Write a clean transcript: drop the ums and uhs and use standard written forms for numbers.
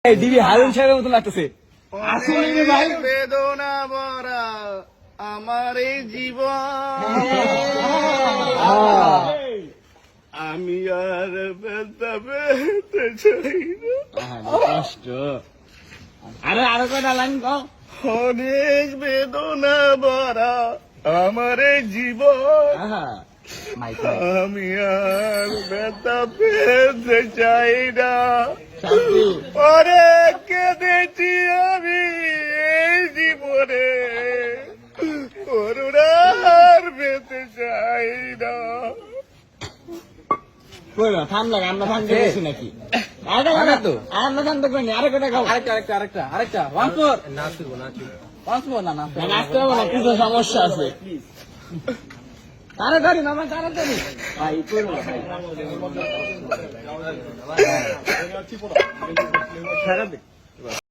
DB Harun সাহেবের মতো লাগতেছে। আসলে ভাই বেদনা ভরা আমার এই জীবন, আমি আর ব্যথা পেতে চাই না। কষ্ট। আরো কটা লাইন কও। অনেক বেদনা ভরা আমার এই জীবন, আমি আর ব্যথা পেতে চাই না। অনেক কেঁদেছি আমি এই জীবনে, করুণা আর পেতে চাই না। ঠান্ডা আমরা ঠান্ডা গেছি নাকি? আমরা ঠান্ডা করিনি। আরেকটা খাও। আরেকটা ওয়ান ফোর নাচতে হবে না, কিছু সমস্যা আছে। তাড়াতাড়ি মামা, তাড়াতাড়ি ভাই করবো ভাই।